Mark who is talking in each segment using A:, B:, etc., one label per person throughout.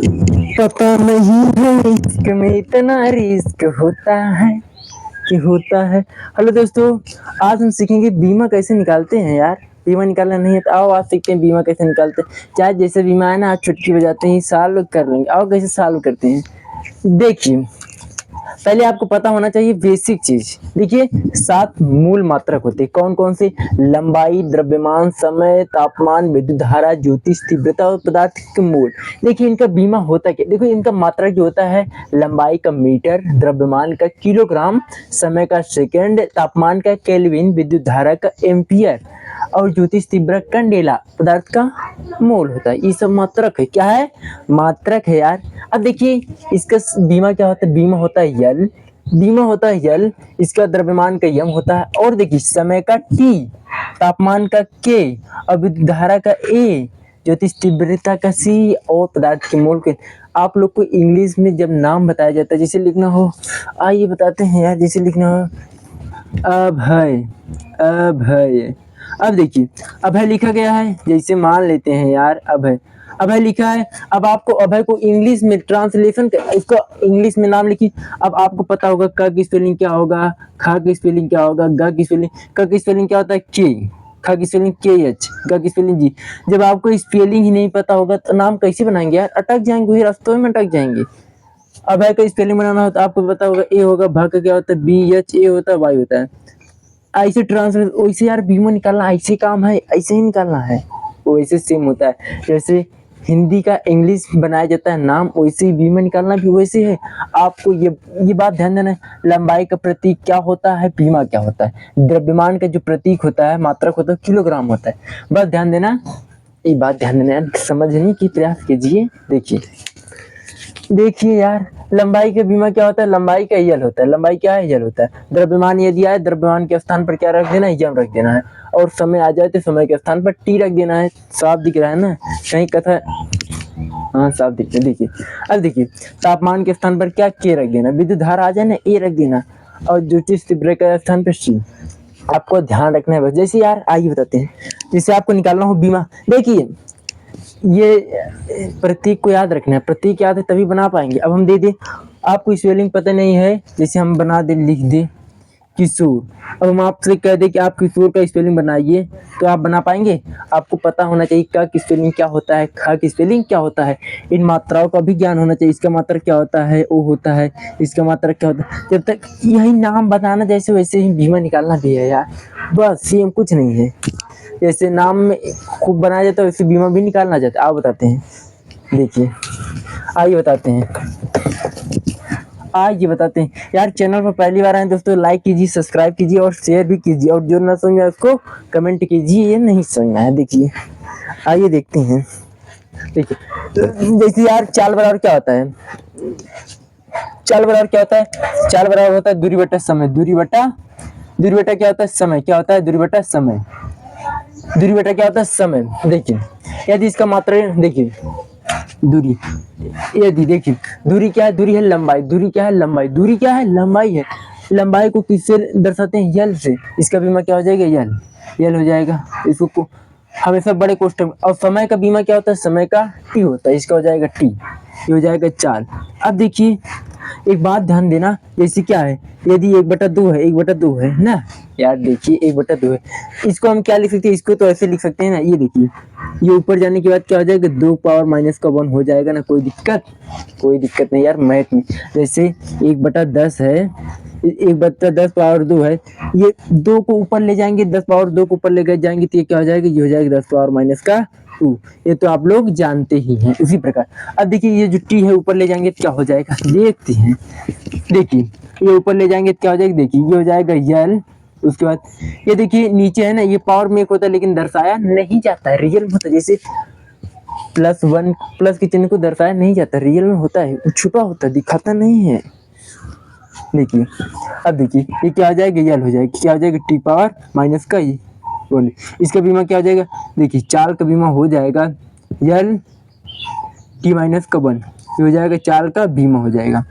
A: पता नहीं है इश्क में इतना रिस्क होता है कि होता है। हेलो दोस्तों, आज हम सीखेंगे बीमा कैसे निकालते हैं यार। बीमा निकालना नहीं है तो आओ आज सीखते हैं बीमा कैसे निकालते हैं। चाहे जैसे बीमा है ना, आज चुटकी बजाते ही सॉल्व कर लेंगे। आओ कैसे सॉल्व करते हैं देखिए। पहले आपको पता होना चाहिए बेसिक चीज। देखिए 7 मूल मात्रक होते हैं। कौन कौन से? लंबाई, द्रव्यमान, समय, तापमान, विद्युत धारा, ज्योतिष तीव्रता और पदार्थ के मूल। देखिए इनका बीमा होता क्या। देखो इनका मात्रक जो होता है, लंबाई का मीटर, द्रव्यमान का किलोग्राम, समय का सेकंड, तापमान का केल्विन, विद्युत धारा का एम्पियर और ज्योतिष तीव्रता कंडेला, पदार्थ का मोल होता है। ये सब मात्रक है। क्या है? मात्रक है यार। अब देखिए इसका बीमा क्या होता है। बीमा होता है यल। बीमा होता है यल। इसका द्रव्यमान का यम होता है। और देखिए समय का टी, तापमान का के और विद्युत धारा का ए, ज्योतिष तीव्रता का सी और पदार्थ के मोल के। आप लोग को इंग्लिश में जब नाम बताया जाता है, जैसे लिखना हो, आइए बताते हैं यार। जैसे लिखना हो अभय, अभय। अब देखिए अभय लिखा गया है। जैसे मान लेते हैं यार अभय, अभय लिखा है। अब आपको अभय को इंग्लिश में ट्रांसलेशन इसको इंग्लिश में नाम लिखिए। अब आपको पता होगा क की स्पेलिंग क्या होगा, ख की स्पेलिंग क्या होगा, ग की स्पेलिंग, क की स्पेलिंग क्या होता है के, ख की स्पेलिंग के एच, ग की स्पेलिंग जी। जब आपको स्पेलिंग ही नहीं पता होगा तो नाम कैसे बनाएंगे यार। अटक जाएंगे, वही रास्तों में अटक जाएंगे। अभय का स्पेलिंग बनाना हो तो आपको पता होगा ए होगा, भ का क्या होता है बी एच, ए होता है वाई होता है। ऐसे ट्रांसलेट वैसे यार बीमा निकालना ऐसे काम है, ऐसे ही निकालना है। वैसे सेम होता है जैसे हिंदी का इंग्लिश बनाया जाता है नाम, वैसे ही बीमा निकालना भी वैसे है। आपको ये बात ध्यान देना है। लंबाई का प्रतीक क्या होता है, बीमा क्या होता है। द्रव्यमान का जो प्रतीक होता है, मात्रक होता है, किलोग्राम होता है। बस ध्यान देना, ये बात ध्यान देना, समझने की प्रयास कीजिए। देखिए यार लंबाई का बीमा क्या होता है। लंबाई का यल होता है। लंबाई क्या है? यल होता है। द्रव्यमान ये दिया है, द्रव्यमान के स्थान पर क्या रख देना है, यम रख देना है। और समय आ जाए तो समय के स्थान पर टी रख देना है। साफ दिख रहा है ना, कहीं कथा, हाँ साफ दिख रहा है। देखिए अब देखिए तापमान के स्थान पर क्या के रख देना, विद्युत धारा आ जाए ना ए रख देना, और ज्योतिष तीव्रता के स्थान पर सी। आपको ध्यान रखना है बस। जैसे यार आइए बताते हैं, जैसे आपको निकालना हो बीमा। देखिए ये प्रतीक को याद रखना है। प्रतीक याद है तभी बना पाएंगे। अब हम दे दे, आपको स्पेलिंग पता नहीं है, जैसे हम बना दे, लिख दे किशोर। अब हम आपसे कह दे कि आप किशोर का स्पेलिंग बनाइए, तो आप बना पाएंगे? आपको पता होना चाहिए क की स्पेलिंग क्या होता है, ख की स्पेलिंग क्या होता है। इन मात्राओं का भी ज्ञान होना चाहिए। इसका मात्रक क्या होता है, ओ होता है, इसका मात्रक क्या होता है। जब तक यही नाम बताना जैसे, वैसे ही बीमा निकालना भी है यार। बस सेम, कुछ नहीं है। जैसे नाम में खूब बनाया जाता है, वैसे बीमा भी निकालना चाहते हैं। आप बताते हैं, देखिए आइए बताते हैं, आइए बताते हैं। यार चैनल पर पहली बार आए दोस्तों, लाइक कीजिए, सब्सक्राइब कीजिए और शेयर भी कीजिए। और जो ना समझ में आए उसको कमेंट कीजिए, ये नहीं समझ में आया। देखिए आइए देखते हैं। देखिए जैसे यार चाल बराबर क्या होता है। चाल बराबर क्या होता है। चाल बराबर होता है दूरी बटा समय। दूरी बटा क्या होता है, समय। क्या होता है? दूरी बटा समय। दूरी बटा क्या होता है, समय। देखिए यदि इसका मात्रा, देखिए दूरी, यदि देखिए दूरी क्या है, दूरी है लंबाई। दूरी क्या है, लंबाई। दूरी क्या है, लंबाई है। लंबाई को किससे दर्शाते हैं, यल से। इसका बीमा क्या हो जाएगा, यल, यल हो जाएगा। इसको हमेशा बड़े कोष्ठक। और समय का बीमा क्या होता है, समय का टी होता है। इसका हो जाएगा टी, ये हो जाएगा चाल। अब देखिए एक बात ध्यान देना, जैसे क्या है, यदि 1/2 है, 1/2 है ना यार। देखिए 1/2 है, इसको हम क्या लिख सकते हैं, इसको तो ऐसे लिख सकते हैं ना। ये देखिए ये ऊपर जाने के बाद क्या हो जाएगा, 2 पावर माइनस का 1 हो जाएगा ना। कोई दिक्कत नहीं यार मैथ में। जैसे 1/10 है, 1/10 पावर 2 है। ये 2 को ऊपर ले जाएंगे, 10 पावर 2 को ऊपर ले जाएंगे तो ये क्या हो जाएगा, ये हो जाएगा 10 पावर माइनस का 2। ये तो आप लोग जानते ही हैं। उसी प्रकार अब देखिए ये जो टी है ऊपर ले जाएंगे तो क्या हो जाएगा, देखते हैं। देखिए ये ऊपर ले जाएंगे तो क्या हो जाएगा, देखिए ये हो जाएगा यल। उसके बाद ये देखिए नीचे है ना, ये पावर में एक होता है लेकिन दर्शाया नहीं जाता है, रियल में होता है। जैसे +1 प्लस के चिन्ह को दर्शाया नहीं जाता, रियल में होता है, वो छुपा होता है, दिखाता नहीं है। देखिए अब देखिए ये क्या हो जाएगा, यल हो जाएगा। क्या हो जाएगा, टी पावर माइनस का ये बोले। इसका बीमा क्या हो जाएगा, देखिए चाल का बीमा हो जाएगा यल टी माइनस का 1, ये हो जाएगा चाल का बीमा हो जाएगा।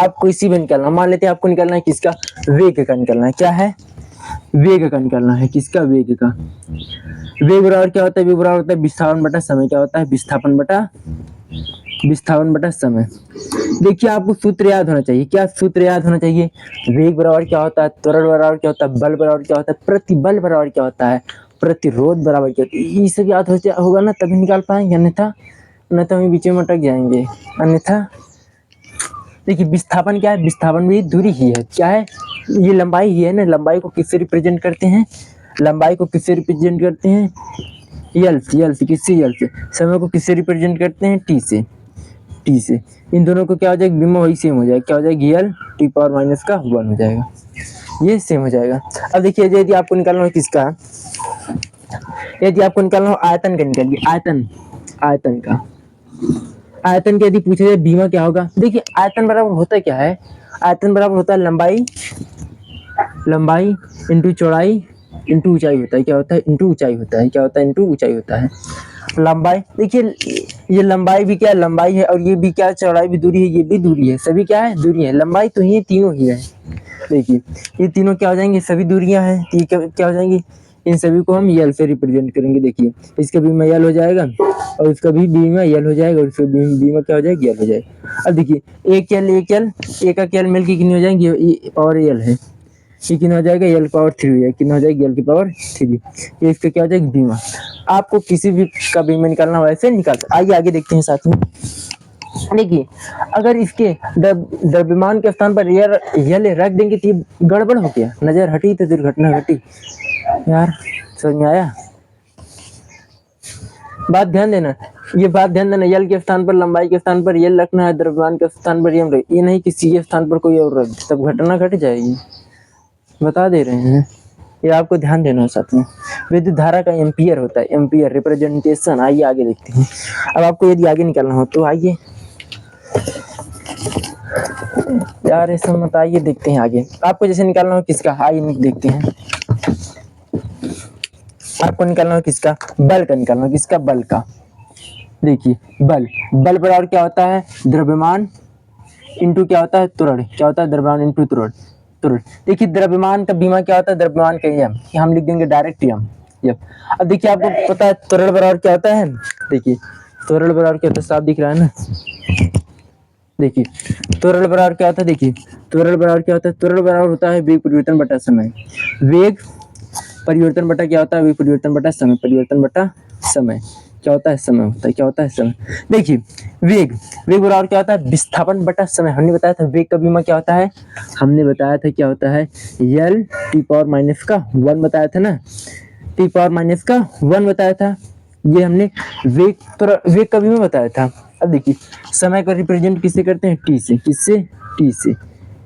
A: आपको इसी में निकालना, मान लेते हैं आपको निकालना है किसका, वेग का निकालना है। क्या है, वेग का निकालना है। किसका, वेग का। वेग बराबर क्या होता है, वेग बराबर होता है विस्थापन बटा समय। क्या होता है, विस्थापन बटा विस्थापन बटा समय। देखिए आपको सूत्र याद होना चाहिए। क्या सूत्र याद होना चाहिए? वेग बराबर क्या होता है, त्वरण बराबर क्या होता है, बल बराबर क्या होता है, प्रतिबल बराबर क्या होता है, प्रतिरोध बराबर क्या होता है। ये सब याद होगा ना तभी निकाल पाएंगे, अन्यथा हम बीच में अटक जाएंगे। अन्यथा देखिए विस्थापन क्या है, विस्थापन भी दूरी ही है। क्या है? ये लंबाई ही है ना। लंबाई को किससे रिप्रेजेंट करते हैं? लंबाई को किससे रिप्रेजेंट करते हैं? यल से। किससे? यल से। समय को किससे रिप्रेजेंट करते हैं? टी से। इन दोनों को क्या हो जाएगा? बीमा वही सेम हो जाएगा। क्या हो जाएगा? यल टी पावर माइनस का 1 हो जाएगा। ये सेम हो जाएगा। अब देखिए यदि आपको निकालना हो किसका, यदि आपको निकालना हो आयतन का, निकालिए आयतन का। आयतन के यदि पूछे जाए बीमा क्या होगा, देखिए आयतन बराबर होता क्या है? आयतन बराबर होता है लंबाई इंटू चौड़ाई इंटू ऊंचाई होता है। क्या होता है? इंटू ऊंचाई होता है। क्या होता है? इंटू ऊंचाई होता है। लंबाई देखिए ये लंबाई भी क्या लंबाई है, और ये भी क्या चौड़ाई भी दूरी है, ये भी दूरी है। सभी क्या है? दूरी है। लंबाई तो ये तीनों ही है। देखिए ये तीनों क्या हो जाएंगे? सभी दूरियां हैं। क्या हो जाएंगी? इन सभी को हम यल से रिप्रेजेंट करेंगे। देखिए इसका बीमा यल हो जाएगा और इसका भी बीमा यल हो जाएगा और इसका बीमा क्या हो जाएगा? यल हो जाएगा। अब देखिए एक का यल मिलकर कितनी हो जाएंगी? पावर यल है, ये कितना हो जाएगा? यल पावर 3 हो जाएगा। कितना हो जाएगा? यल की पावर 3। ये इसका क्या हो जाएगा? बीमा। आपको किसी भी का बीमा निकालना हो ऐसे निकाल। आइए आगे देखते हैं साथ में। देखिए अगर इसके द्रव्यमान के स्थान पर यल रख देंगे तो ये गड़बड़ हो गया। नजर हटी तो दुर्घटना घटी। यार समझ में आया? बात ध्यान देना, ये बात ध्यान देना। यल के स्थान पर लंबाई के स्थान पर यल रखना है, द्रव्यमान के स्थान पर यम रख। ये नहीं कि सी के स्थान पर कोई और रख, तब घटना घट जाएगी। बता दे रहे हैं, ये आपको ध्यान देना है साथ में। विद्युत धारा का एम्पियर होता है, एम्पियर रिप्रेजेंटेशन। आइए आगे देखते हैं। अब आपको यदि आगे निकालना हो तो आइए यार ऐसा मत, आइए देखते हैं आगे। आपको जैसे निकालना हो किसका, आइए देखते हैं। आपको निकालना हो किसका? बल का निकालना हो। किसका? बल का। देखिए बल बराबर क्या होता है? द्रव्यमान इंटू क्या होता है? त्वरण। क्या होता है? द्रव्यमान इंटू त्वरण। देखिए द्रव्यमान का बीमा क्या होता है? द्रव्यमान का यम, हम लिख देंगे डायरेक्ट यम। अब देखिए आपको पता है त्वरण बराबर क्या होता है? देखिए त्वरण बराबर क्या होता है? साफ दिख रहा है ना? देखिए त्वरण बराबर क्या होता है? देखिए त्वरण बराबर क्या होता है? त्वरण बराबर होता है वेग परिवर्तन बटा समय। वेग परिवर्तन बटा क्या होता है? वेग परिवर्तन बटा समय। परिवर्तन बटा समय क्या होता है? समय होता है। क्या होता है? समय। देखिए वेग बराबर क्या होता है? विस्थापन बटा समय। हमने बताया था वेग का बीमा क्या होता है? हमने बताया था क्या होता है? यल टी पावर माइनस का 1 बताया था ना, टी पावर माइनस का 1 बताया था। ये हमने वेग का बीमा बताया था। अब देखिए समय का रिप्रेजेंट किससे करते हैं? टी से। किससे? टी से।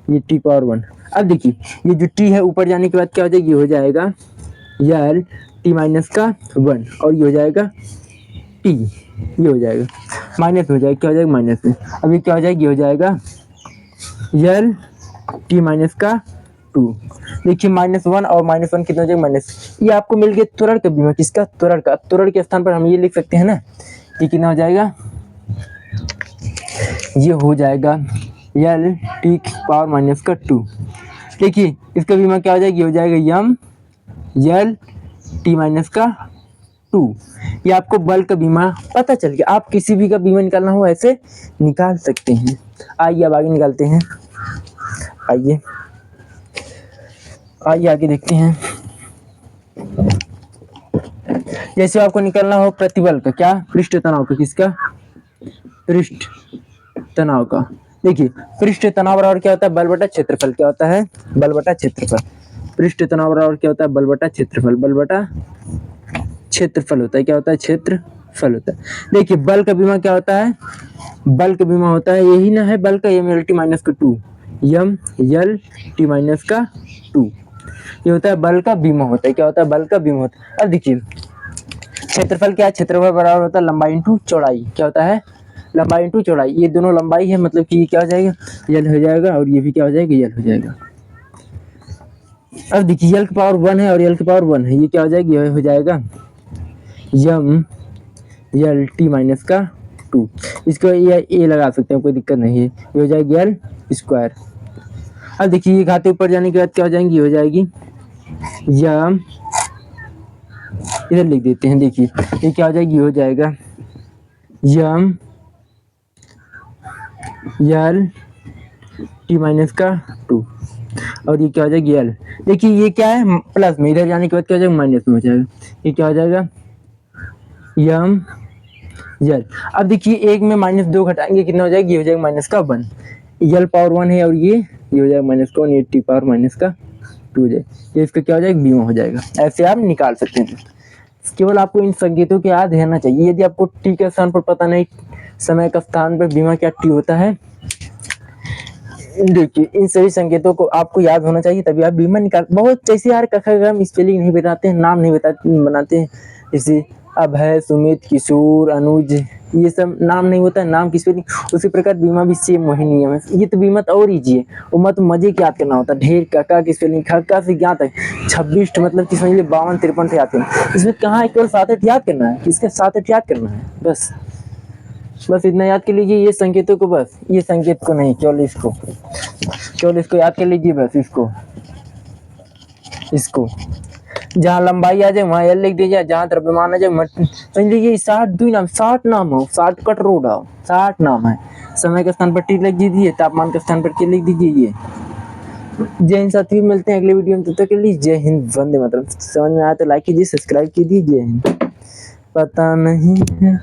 A: ये टी पावर 1। अब देखिए ये जो टी है ऊपर जाने के बाद क्या हो जाएगी? हो जाएगा यल टी माइनस का 1 और ये हो जाएगा टी, ये हो जाएगा माइनस हो जाएगा। क्या हो जाएगा? माइनस में। अभी क्या हो जाएगा? ये हो जाएगा यल टी माइनस का 2। देखिए -1 और -1 कितना हो जाएगा? माइनस। ये आपको मिल गया त्वरण का बीमा। किसका? त्वरण का। त्वरण के स्थान पर हम ये लिख सकते हैं ना, ये कितना हो जाएगा? ये हो जाएगा यल टी पावर माइनस का 2। देखिए इसका बीमा क्या हो जाएगा? ये हो जाएगा यम यल टी माइनस का 2। ये आपको बल का बीमा पता चल गया। आप किसी भी का बीमा निकालना हो ऐसे निकाल सकते हैं। आइए अब आगे निकालते हैं। आइए आगे देखते हैं। जैसे आपको निकालना हो प्रतिबल का, क्या? पृष्ठ तनाव का। किसका? पृष्ठ तनाव का। देखिए पृष्ठ तनाव बराबर क्या होता है? बल बटा क्षेत्रफल। क्या होता है? बल बटा क्षेत्रफल। पृष्ठ तनाव बराबर क्या होता है? बल बटा क्षेत्रफल। बल बटा क्षेत्रफल होता है। क्या होता है? क्षेत्रफल होता है। देखिए बल का बीमा क्या होता है? बल का बीमा होता है यही ना है बल का, यम यल टी माइनस का 2। यम यल टी माइनस का 2 ये होता है बल का बीमा होता है। क्या होता है? बल का बीमा होता है। अब देखिए क्षेत्रफल क्या है? क्षेत्रफल बराबर होता है लंबाई इंटू चौड़ाई। क्या होता है? लंबाई इंटू चौड़ाई। ये दोनों लंबाई है, मतलब कि ये क्या हो जाएगा? यल हो जाएगा और ये भी क्या हो जाएगा? यल हो जाएगा। अब देखिए यल की पावर 1 है और यल की पावर 1 है, ये क्या हो जाएगी? ये हो जाएगा यम यल टी माइनस का 2। इसको ये लगा सकते हैं, कोई दिक्कत नहीं है। ये हो जाएगी यल स्क्वायर। अब देखिए ये घाते ऊपर जाने के बाद क्या हो जाएंगी? हो जाएगी यम, इधर लिख देते हैं। देखिए ये क्या हो जाएगी? हो जाएगा यम यल टी माइनस का 2 और ये क्या हो जाएगा यल। देखिए ये क्या है प्लस में, इधर जाने के बाद क्या हो जाएगा माइनस में हो जाएगा। ये क्या हो जाएगा यम यल। अब देखिए एक में -2 घटाएंगे कितना हो जाएगा, ये हो जाएगा -1। यल पावर 1 है और ये हो जाएगा -1, ये टी पावर -2 हो जाएगा। ये इसका क्या हो जाएगा बीमा हो जाएगा। ऐसे आप निकाल सकते हैं। केवल आपको इन संकेतों के याद रहना चाहिए। यदि आपको टी के स्थान पर पता नहीं समय का स्थान पर बीमा क्या टी होता है, देखिए इन सभी संकेतों को आपको याद होना चाहिए, तभी आप बीमा निकाल। बहुत जैसे यार कखा स्पेलिंग नहीं बताते हैं, नाम नहीं बनाते हैं, जैसे अभय, सुमित, किशोर, अनुज, ये सब नाम नहीं होता है, नाम की स्पेलिंग। उसी प्रकार बीमा भी सेम वही नियम है। ये तो बीमा और ईजी है, वो मत मजे की याद करना होता है। ढेर कका की स्पेलिंग खक्का से क्या तक 26 मतलब कि समझ लीजिए 52-53 याद करना। इसमें कहाँ है, केवल 7-8 याद करना है, इसके 7-8 याद करना है बस इतना याद कर लीजिए। ये संकेतों को, बस ये संकेत को नहीं, केवल इसको याद कर लीजिए। बस इसको जहाँ लंबाई आ जाए वहाँ एल लिख दीजिए, जहाँ द्रव्यमान आ जाए समझ लीजिए 60 नाम हो, 60 कट रोड आओ, 60 नाम है। समय के स्थान पर टी लिख दीजिए, तापमान के स्थान पर के लिख दीजिए। ये जय हिंद साथियों, मिलते हैं अगले वीडियो में, तब तक के लिए जय हिंद, वंदे मातरम। समझ में आया तो लाइक कीजिए, सब्सक्राइब कीजिए। जय हिंद। पता नहीं है